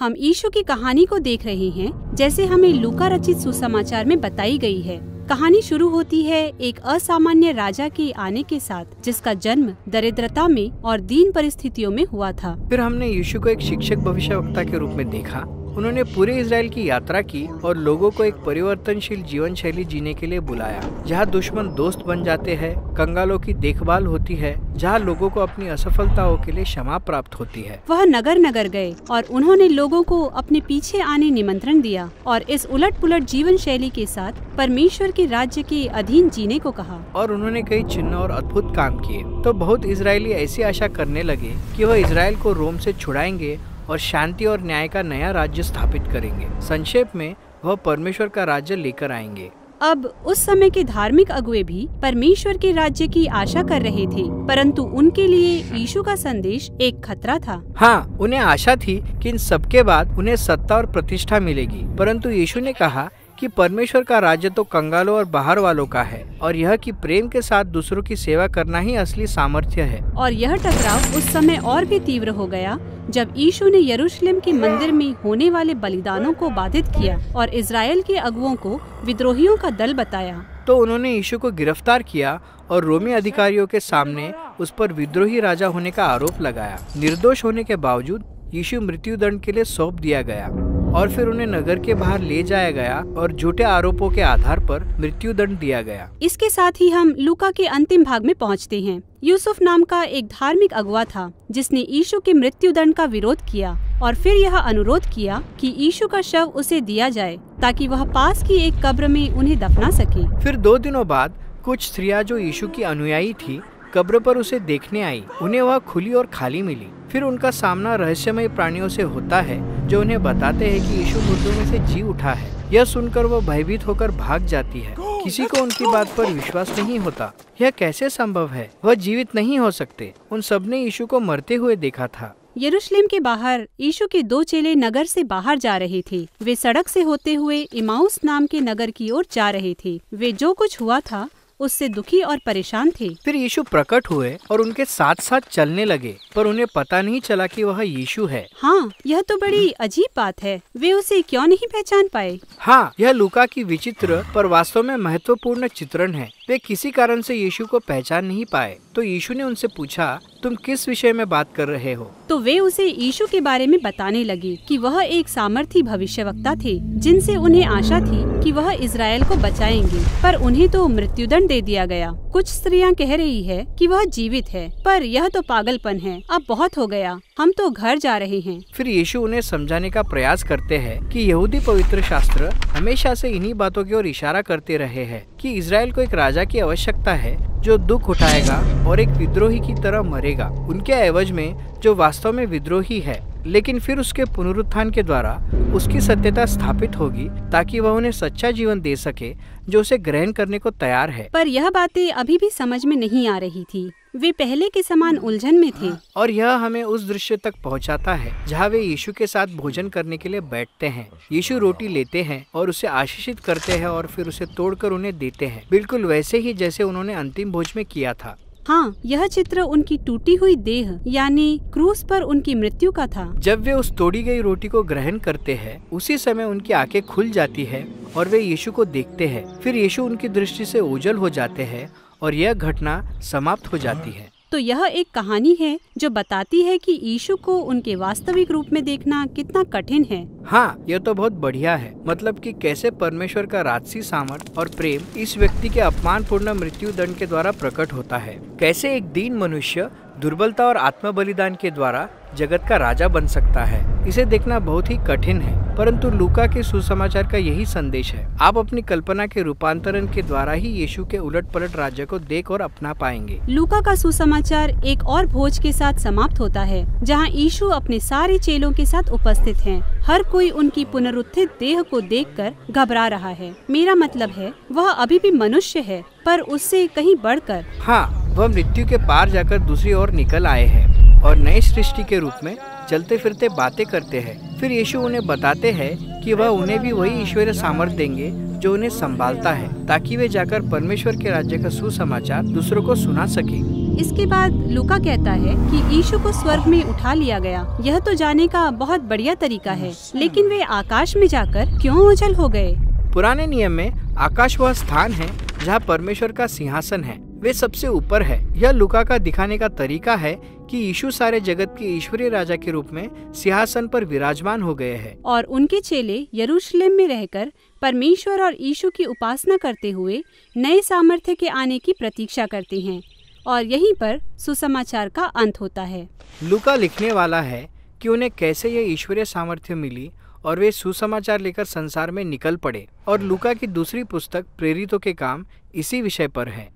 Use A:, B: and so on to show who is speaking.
A: हम यीशु की कहानी को देख रहे हैं जैसे हमें लूका रचित सुसमाचार में बताई गई है। कहानी शुरू होती है एक असामान्य राजा के आने के साथ, जिसका जन्म दरिद्रता में और दीन परिस्थितियों में हुआ था।
B: फिर हमने यीशु को एक शिक्षक भविष्यवक्ता के रूप में देखा। उन्होंने पूरे इजराइल की यात्रा की और लोगों को एक परिवर्तनशील जीवन शैली जीने के लिए बुलाया, जहाँ दुश्मन दोस्त बन जाते हैं, कंगालों की देखभाल होती है, जहाँ लोगों को अपनी असफलताओं के लिए क्षमा प्राप्त होती है।
A: वह नगर नगर गए और उन्होंने लोगों को अपने पीछे आने निमंत्रण दिया और इस उलट पुलट जीवन शैली के साथ परमेश्वर के राज्य के अधीन जीने को कहा।
B: और उन्होंने कई चिन्ह और अद्भुत काम किए। तो बहुत इजरायली ऐसी आशा करने लगे कि वह इजराइल को रोम से छुड़ाएंगे और शांति और न्याय का नया राज्य स्थापित करेंगे। संक्षेप में वह परमेश्वर का राज्य लेकर आएंगे।
A: अब उस समय के धार्मिक अगुए भी परमेश्वर के राज्य की आशा कर रहे थे, परंतु उनके लिए यीशु का संदेश एक खतरा था।
B: हाँ, उन्हें आशा थी कि इन सबके बाद उन्हें सत्ता और प्रतिष्ठा मिलेगी, परंतु यीशु ने कहा कि परमेश्वर का राज्य तो कंगालों और बाहर वालों का है, और यह कि प्रेम के साथ दूसरों की सेवा करना ही असली सामर्थ्य है।
A: और यह टकराव उस समय और भी तीव्र हो गया जब यीशु ने यरूशलेम के मंदिर में होने वाले बलिदानों को बाधित किया और इजराइल के अगुओं को विद्रोहियों का दल बताया।
B: तो उन्होंने यीशु को गिरफ्तार किया और रोमी अधिकारियों के सामने उस पर विद्रोही राजा होने का आरोप लगाया। निर्दोष होने के बावजूद यीशु मृत्यु दंड के लिए सौंप दिया गया और फिर उन्हें नगर के बाहर ले जाया गया और झूठे आरोपों के आधार पर मृत्यु दंड दिया गया।
A: इसके साथ ही हम लूका के अंतिम भाग में पहुंचते हैं। यूसुफ नाम का एक धार्मिक अगुआ था जिसने यीशु के मृत्यु दंड का विरोध किया और फिर यह अनुरोध किया कि यीशु का शव उसे दिया जाए ताकि वह पास की एक कब्र में उन्हें दफना सके।
B: फिर 2 दिनों बाद कुछ स्त्रियां जो यीशु की अनुयायी थी कब्र पर उसे देखने आई। उन्हें वह खुली और खाली मिली। फिर उनका सामना रहस्यमय प्राणियों से होता है जो उन्हें बताते हैं कि यीशु मुर्दों में से जी उठा है। यह सुनकर वो भयभीत होकर भाग जाती है। किसी को उनकी बात पर विश्वास नहीं होता। यह कैसे संभव है? वह जीवित नहीं हो सकते। उन सब ने यीशु को मरते हुए देखा था।
A: यरूशलेम के बाहर यीशु के 2 चेले नगर से बाहर जा रहे थे। वे सड़क से होते हुए इमाउस नाम के नगर की ओर जा रहे थे। वे जो कुछ हुआ था उससे दुखी और परेशान थे।
B: फिर यीशु प्रकट हुए और उनके साथ साथ चलने लगे, पर उन्हें पता नहीं चला कि वह यीशु है।
A: हाँ, यह तो बड़ी अजीब बात है। वे उसे क्यों नहीं पहचान पाए?
B: हाँ, यह लूका की विचित्र पर वास्तव में महत्वपूर्ण चित्रण है। वे किसी कारण से यीशु को पहचान नहीं पाए। तो यीशु ने उनसे पूछा, तुम किस विषय में बात कर रहे हो?
A: तो वे उसे यीशु के बारे में बताने लगे कि वह एक सामर्थी भविष्यवक्ता थे जिनसे उन्हें आशा थी कि वह इजराइल को बचाएंगे, पर उन्हें तो मृत्युदंड दे दिया गया। कुछ स्त्रियां कह रही है कि वह जीवित है, पर यह तो पागलपन है। अब बहुत हो गया, हम तो घर जा रहे हैं।
B: फिर यीशु उन्हें समझाने का प्रयास करते हैं कि यहूदी पवित्र शास्त्र हमेशा से इन्हीं बातों की ओर इशारा करते रहे हैं कि इजराइल को एक राजा की आवश्यकता है जो दुख उठाएगा और एक विद्रोही की तरह मरेगा उनके एवज में, जो वास्तव में विद्रोही है, लेकिन फिर उसके पुनरुत्थान के द्वारा उसकी सत्यता स्थापित होगी ताकि वह उन्हें सच्चा जीवन दे सके जो उसे ग्रहण करने को तैयार है।
A: पर यह बातें अभी भी समझ में नहीं आ रही थी। वे पहले के समान उलझन में थे।
B: और यह हमें उस दृश्य तक पहुंचाता है जहां वे यीशु के साथ भोजन करने के लिए बैठते हैं। यीशु रोटी लेते हैं और उसे आशीषित करते हैं और फिर उसे तोड़कर उन्हें देते हैं, बिल्कुल वैसे ही जैसे उन्होंने अंतिम भोज में किया था।
A: हाँ, यह चित्र उनकी टूटी हुई देह यानी क्रूस पर उनकी मृत्यु का था।
B: जब वे उस तोड़ी गई रोटी को ग्रहण करते हैं, उसी समय उनकी आंखें खुल जाती है और वे यीशु को देखते हैं। फिर यीशु उनकी दृष्टि से ओझल हो जाते हैं और यह घटना समाप्त हो जाती है।
A: तो यह एक कहानी है जो बताती है कि यीशु को उनके वास्तविक रूप में देखना कितना कठिन है।
B: हाँ, यह तो बहुत बढ़िया है। मतलब कि कैसे परमेश्वर का राजसी सामर्थ और प्रेम इस व्यक्ति के अपमानपूर्ण मृत्यु दंड के द्वारा प्रकट होता है। कैसे एक दीन मनुष्य दुर्बलता और आत्म बलिदान के द्वारा जगत का राजा बन सकता है। इसे देखना बहुत ही कठिन है, परंतु लूका के सुसमाचार का यही संदेश है। आप अपनी कल्पना के रूपांतरण के द्वारा ही यीशु के उलट पलट राज्य को देख और अपना पाएंगे।
A: लूका का सुसमाचार एक और भोज के साथ समाप्त होता है जहां यीशु अपने सारे चेलों के साथ उपस्थित हैं। हर कोई उनकी पुनरुत्थित देह को देखकर घबरा रहा है। मेरा मतलब है वह अभी भी मनुष्य है, पर उससे कहीं बढ़कर।
B: हाँ, वह मृत्यु के पार जाकर दूसरी ओर निकल आए हैं और नए सृष्टि के रूप में चलते फिरते बातें करते हैं। फिर यीशु उन्हें बताते हैं कि वह उन्हें भी वही ईश्वरीय सामर्थ्य देंगे जो उन्हें संभालता है, ताकि वे जाकर परमेश्वर के राज्य का सुसमाचार दूसरों को सुना सके।
A: इसके बाद लूका कहता है कि यीशु को स्वर्ग में उठा लिया गया। यह तो जाने का बहुत बढ़िया तरीका है, लेकिन वे आकाश में जाकर क्यों ओझल हो गए?
B: पुराने नियम में आकाश वह स्थान है जहाँ परमेश्वर का सिंहासन है, वे सबसे ऊपर है। यह लूका का दिखाने का तरीका है कि यीशु सारे जगत के ईश्वरीय राजा के रूप में सिंहासन पर विराजमान हो गए हैं
A: और उनके चेले यरूशलेम में रहकर परमेश्वर और यीशु की उपासना करते हुए नए सामर्थ्य के आने की प्रतीक्षा करते हैं, और यहीं पर सुसमाचार का अंत होता है।
B: लूका लिखने वाला है कि उन्हें कैसे यह ईश्वरीय सामर्थ्य मिली और वे सुसमाचार लेकर संसार में निकल पड़े, और लूका की दूसरी पुस्तक प्रेरितों के काम इसी विषय पर है।